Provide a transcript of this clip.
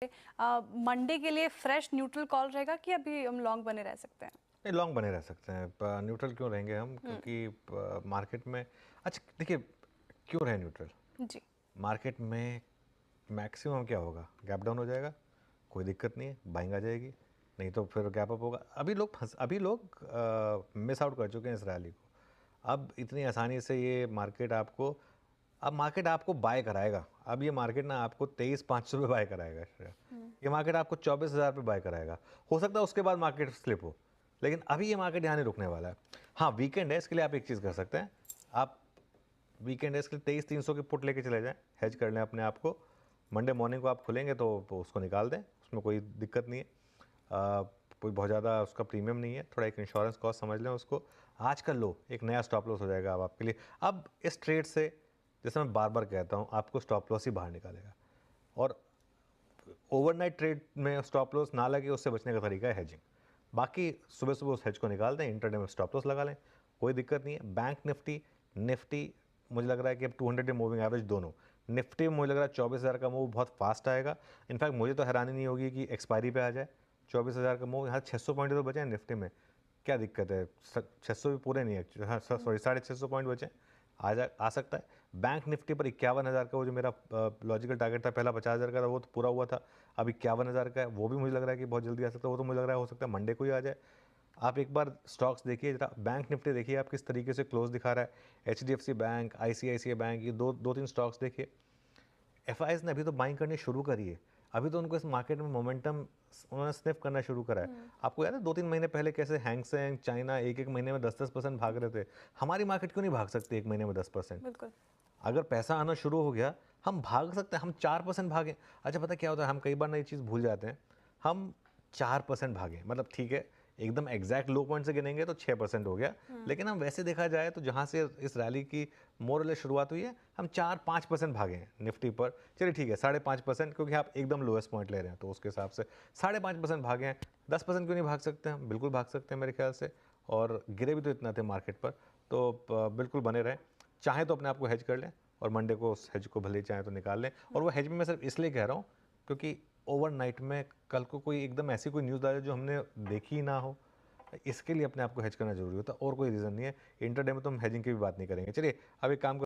Monday के लिए fresh neutral call रहेगा कि अभी हम लॉन्ग बने रह सकते हैं? नहीं, लॉन्ग बने रह सकते हैं। न्यूट्रल क्यों रहेंगे हम, क्योंकि मार्केट में अच्छा देखिए, क्यों रहे न्यूट्रल। जी। मार्केट में मैक्सिमम क्या होगा, गैप डाउन हो जाएगा, कोई दिक्कत नहीं है, बाइंग आ जाएगी, नहीं तो फिर गैप अप होगा। अभी लोग मिस आउट कर चुके हैं इस रैली को। अब इतनी आसानी से ये मार्केट आपको, अब मार्केट आपको बाय कराएगा। अब ये मार्केट ना आपको 23,500 पे बाय कराएगा, ये मार्केट आपको 24,000 पे बाय कराएगा। हो सकता है उसके बाद मार्केट स्लिप हो, लेकिन अभी ये मार्केट यहाँ नहीं रुकने वाला है। हाँ, वीकेंड है, इसके लिए आप एक चीज़ कर सकते हैं, आप वीकेंड है इसके लिए 23,300 के पुट लेके चले जाएं, हेज कर लें अपने आप को। मंडे मॉर्निंग को आप खुलेंगे तो उसको निकाल दें, उसमें कोई दिक्कत नहीं है। कोई बहुत ज़्यादा उसका प्रीमियम नहीं है, थोड़ा एक इंश्योरेंस कॉस्ट समझ लें उसको। आज का लो एक नया स्टॉप लॉस हो जाएगा अब आपके लिए। अब इस ट्रेड से, जैसे मैं बार बार कहता हूँ, आपको स्टॉप लॉस ही बाहर निकालेगा। और ओवरनाइट ट्रेड में स्टॉप लॉस ना लगे, उससे बचने का तरीका है हेजिंग। बाकी सुबह सुबह उस हेज को निकाल दें, इंटरडे में स्टॉप लॉस लगा लें, कोई दिक्कत नहीं है। बैंक निफ्टी मुझे लग रहा है कि अब 200 डे मूविंग एवरेज दोनों, निफ्टी में मुझे लग रहा है 24,000 का मूव बहुत फास्ट आएगा। इनफैक्ट मुझे तो हैरानी नहीं होगी कि एक्सपायरी पे आ जाए 24,000 का मूव। यहाँ 600 पॉइंट तो बचे हैं निफ्टी में, क्या दिक्कत है, 600 भी पूरे नहीं है, हाँ सॉरी 650 पॉइंट बचे हैं, आ सकता है। बैंक निफ्टी पर 51,000 का वो जो मेरा लॉजिकल टारगेट था पहला 50,000 का था, वो तो पूरा हुआ था। अब 51,000 का है, वो भी मुझे लग रहा है कि बहुत जल्दी आ सकता है। वो तो मुझे लग रहा है हो सकता है मंडे को ही आ जाए। आप एक बार स्टॉक्स देखिए जरा, बैंक निफ्टी देखिए आप किस तरीके से क्लोज दिखा रहा है। HDFC बैंक, ICICI बैंक, ये दो तीन स्टॉक्स देखिए। FIs ने अभी तो बाइंग करनी शुरू करी है, अभी तो उनको इस मार्केट में मोमेंटम उन्होंने स्निफ करना शुरू करा है। आपको याद है 2-3 महीने पहले कैसे हैंगसेंग चाइना एक एक महीने में 10-10% भाग रहे थे। हमारी मार्केट क्यों नहीं भाग सकती एक महीने में 10%? बिल्कुल। अगर पैसा आना शुरू हो गया, हम भाग सकते हैं, हम 4% भागें। अच्छा पता क्या होता है, हम कई बार ना ये चीज़ भूल जाते हैं, हम 4% भागें मतलब ठीक है, एकदम एग्जैक्ट लो पॉइंट से गिनेंगे तो 6% हो गया, लेकिन हम वैसे देखा जाए तो जहाँ से इस रैली की मोरल शुरुआत हुई है, हम 4-5% भागे हैं निफ्टी पर। चलिए ठीक है 5.5%, क्योंकि आप एकदम लोएस्ट पॉइंट ले रहे हैं तो उसके हिसाब से 5.5% भागे हैं। 10% क्यों नहीं भाग सकते हैं? बिल्कुल भाग सकते हैं मेरे ख्याल से। और गिरे भी तो इतना थे मार्केट पर, तो बिल्कुल बने रहें। चाहे तो अपने आप को हेज कर लें, और मंडे को उस हेज को भले ही चाहे तो निकाल लें। और वो हेज में मैं सिर्फ इसलिए कह रहा हूँ क्योंकि ओवरनाइट में कल को कोई एकदम ऐसी कोई न्यूज़ आ जाए जो हमने देखी ही ना हो, इसके लिए अपने आप को हेज करना जरूरी होता है, और कोई रीज़न नहीं है। इंटरडे में तो हम हेजिंग की भी बात नहीं करेंगे। चलिए अब एक काम